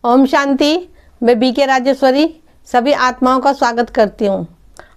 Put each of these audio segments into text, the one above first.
ओम शांति। मैं बीके राजेश्वरी सभी आत्माओं का स्वागत करती हूँ।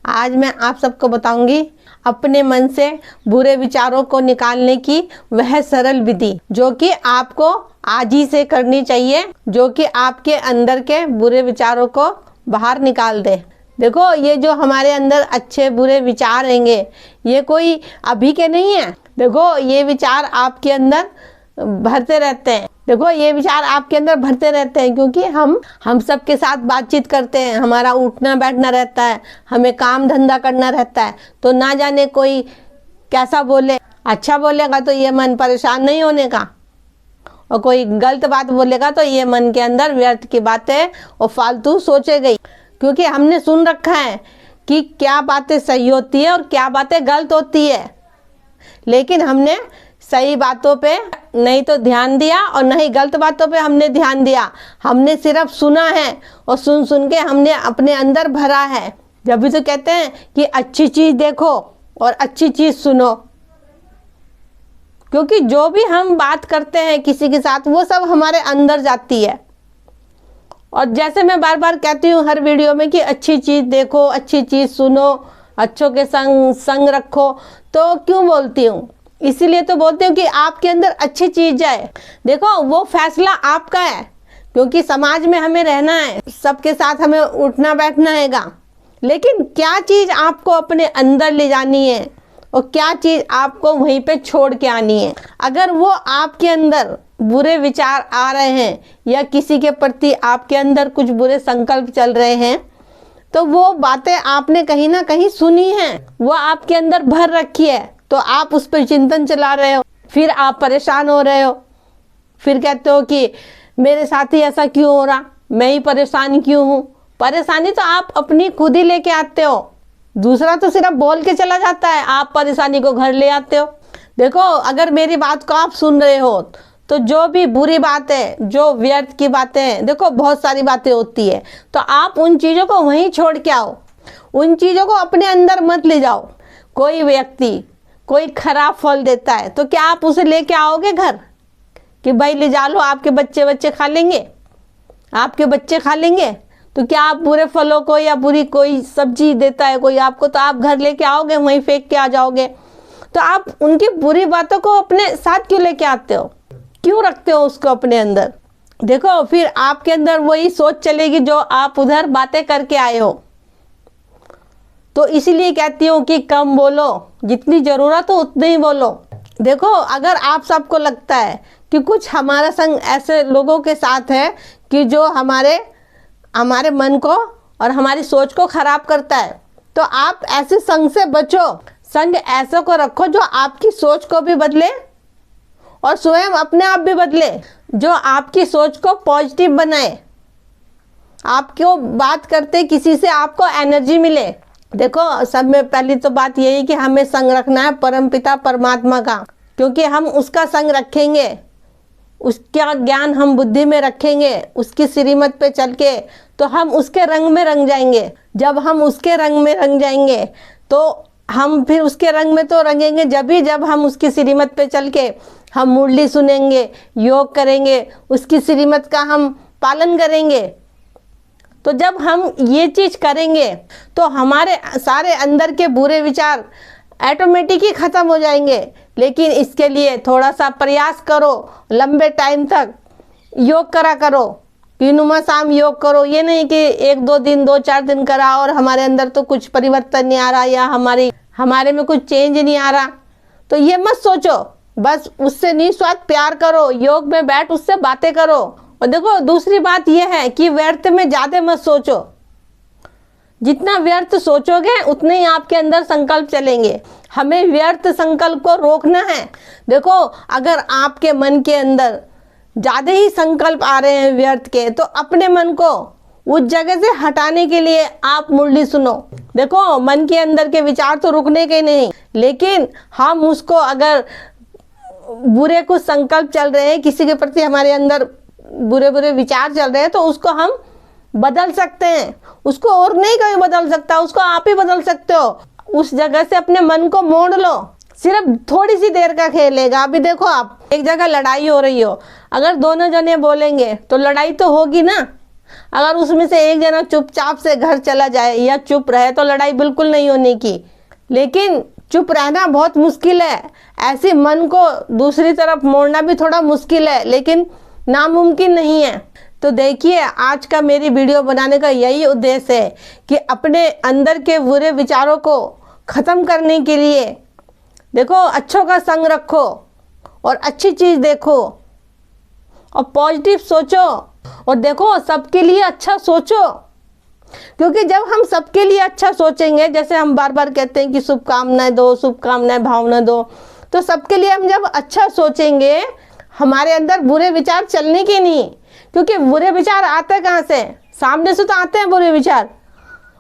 आज मैं आप सबको बताऊंगी अपने मन से बुरे विचारों को निकालने की वह सरल विधि जो कि आपको आज ही से करनी चाहिए, जो कि आपके अंदर के बुरे विचारों को बाहर निकाल दे। देखो, ये जो हमारे अंदर अच्छे बुरे विचार रहेंगे ये कोई अभी के नहीं है। देखो, ये विचार आपके अंदर भरते रहते हैं। देखो, ये विचार आपके अंदर भरते रहते हैं क्योंकि हम सबके साथ बातचीत करते हैं, हमारा उठना बैठना रहता है, हमें काम धंधा करना रहता है। तो ना जाने कोई कैसा बोले, अच्छा बोलेगा तो ये मन परेशान नहीं होने का, और कोई गलत बात बोलेगा तो ये मन के अंदर व्यर्थ की बातें और फालतू सोचेगी। क्योंकि हमने सुन रखा है कि क्या बातें सही होती है और क्या बातें गलत होती है, लेकिन हमने सही बातों पे नहीं तो ध्यान दिया और नहीं गलत बातों पे हमने ध्यान दिया। हमने सिर्फ सुना है और सुन सुन के हमने अपने अंदर भरा है। जब भी तो कहते हैं कि अच्छी चीज़ देखो और अच्छी चीज़ सुनो, क्योंकि जो भी हम बात करते हैं किसी के साथ वो सब हमारे अंदर जाती है। और जैसे मैं बार बार कहती हूँ हर वीडियो में कि अच्छी चीज़ देखो, अच्छी चीज़ सुनो, अच्छों के संग रखो, तो क्यों बोलती हूँ? इसीलिए तो बोलते हूँ कि आपके अंदर अच्छी चीज़ जाए। देखो, वो फैसला आपका है, क्योंकि समाज में हमें रहना है, सबके साथ हमें उठना बैठना हैगा। लेकिन क्या चीज़ आपको अपने अंदर ले जानी है और क्या चीज़ आपको वहीं पे छोड़ के आनी है। अगर वो आपके अंदर बुरे विचार आ रहे हैं या किसी के प्रति आपके अंदर कुछ बुरे संकल्प चल रहे हैं, तो वो बातें आपने कहीं ना कहीं सुनी हैं, वो आपके अंदर भर रखी है, तो आप उस पर चिंतन चला रहे हो, फिर आप परेशान हो रहे हो, फिर कहते हो कि मेरे साथ ही ऐसा क्यों हो रहा, मैं ही परेशान क्यों हूँ। परेशानी तो आप अपनी खुद ही लेके आते हो, दूसरा तो सिर्फ बोल के चला जाता है, आप परेशानी को घर ले आते हो। देखो, अगर मेरी बात को आप सुन रहे हो तो जो भी बुरी बात है, जो व्यर्थ की बातें हैं, देखो बहुत सारी बातें होती है, तो आप उन चीज़ों को वहीं छोड़ के आओ, उन चीज़ों को अपने अंदर मत ले जाओ। कोई व्यक्ति कोई खराब फल देता है तो क्या आप उसे लेके आओगे घर कि भाई ले जा लो, आपके बच्चे खा लेंगे, आपके बच्चे खा लेंगे? तो क्या आप बुरे फलों को या बुरी कोई सब्जी देता है कोई आपको, तो आप घर लेके आओगे, वहीं फेंक के आ जाओगे? तो आप उनकी बुरी बातों को अपने साथ क्यों लेके आते हो, क्यों रखते हो उसको अपने अंदर? देखो, फिर आपके अंदर वही सोच चलेगी जो आप उधर बातें करके आए हो। तो इसीलिए कहती हूँ कि कम बोलो, जितनी ज़रूरत हो उतनी ही बोलो। देखो, अगर आप सबको लगता है कि कुछ हमारा संग ऐसे लोगों के साथ है कि जो हमारे मन को और हमारी सोच को खराब करता है, तो आप ऐसे संग से बचो। संग ऐसे को रखो जो आपकी सोच को भी बदले और स्वयं अपने आप भी बदले, जो आपकी सोच को पॉजिटिव बनाए, आपको बात करते किसी से आपको एनर्जी मिले। देखो, सब में पहली तो बात यही कि हमें संग रखना है परमपिता परमात्मा का, क्योंकि हम उसका संग रखेंगे, उसका ज्ञान हम बुद्धि में रखेंगे, उसकी श्रीमत पे चल के तो हम उसके रंग में रंग जाएंगे। जब हम उसके रंग में रंग जाएंगे तो हम फिर उसके रंग में तो रंगेंगे जब हम उसकी श्रीमत पे चल के हम मुरली सुनेंगे, योग करेंगे, उसकी श्रीमत का हम पालन करेंगे। तो जब हम ये चीज़ करेंगे तो हमारे सारे अंदर के बुरे विचार ऑटोमेटिक ही ख़त्म हो जाएंगे। लेकिन इसके लिए थोड़ा सा प्रयास करो, लंबे टाइम तक योग करा करो, तीनुमा शाम योग करो। ये नहीं कि 1-2 दिन 2-4 दिन करा और हमारे अंदर तो कुछ परिवर्तन नहीं आ रहा या हमारे में कुछ चेंज नहीं आ रहा, तो ये मत सोचो। बस उससे निस्वार्थ प्यार करो, योग में बैठ उससे बातें करो। और देखो, दूसरी बात यह है कि व्यर्थ में ज़्यादा मत सोचो। जितना व्यर्थ सोचोगे उतने ही आपके अंदर संकल्प चलेंगे। हमें व्यर्थ संकल्प को रोकना है। देखो, अगर आपके मन के अंदर ज़्यादा ही संकल्प आ रहे हैं व्यर्थ के, तो अपने मन को उस जगह से हटाने के लिए आप मुरली सुनो। देखो, मन के अंदर के विचार तो रुकने के नहीं, लेकिन हम उसको अगर बुरे कुछ संकल्प चल रहे हैं, किसी के प्रति हमारे अंदर बुरे विचार चल रहे हैं, तो उसको हम बदल सकते हैं। उसको और नहीं कोई बदल सकता, उसको आप ही बदल सकते हो। उस जगह से अपने मन को मोड़ लो, सिर्फ थोड़ी सी देर का खेल है। अभी देखो, आप एक जगह लड़ाई हो रही हो, अगर दोनों जने बोलेंगे तो लड़ाई तो होगी ना। अगर उसमें से एक जना चुपचाप से घर चला जाए या चुप रहे तो लड़ाई बिल्कुल नहीं होने की। लेकिन चुप रहना बहुत मुश्किल है, ऐसे मन को दूसरी तरफ मोड़ना भी थोड़ा मुश्किल है, लेकिन नामुमकिन नहीं है। तो देखिए, आज का मेरी वीडियो बनाने का यही उद्देश्य है कि अपने अंदर के बुरे विचारों को ख़त्म करने के लिए देखो, अच्छों का संग रखो और अच्छी चीज़ देखो और पॉजिटिव सोचो और देखो सबके लिए अच्छा सोचो। क्योंकि जब हम सबके लिए अच्छा सोचेंगे, जैसे हम बार बार कहते हैं कि शुभकामनाएं दो, शुभकामनाएं भावना दो, तो सबके लिए हम जब अच्छा सोचेंगे, हमारे अंदर बुरे विचार चलने के नहीं। क्योंकि बुरे विचार आते कहाँ से? सामने से तो आते हैं बुरे विचार।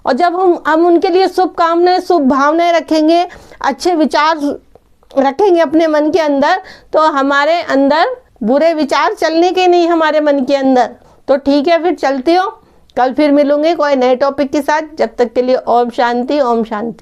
और जब हम उनके लिए शुभकामनाएं, शुभ भावनाएं रखेंगे, अच्छे विचार रखेंगे अपने मन के अंदर, तो हमारे अंदर बुरे विचार चलने के नहीं हमारे मन के अंदर। तो ठीक है, फिर चलती हो, कल फिर मिलूंगी कोई नए टॉपिक के साथ। जब तक के लिए ओम शांति, ओम शांति।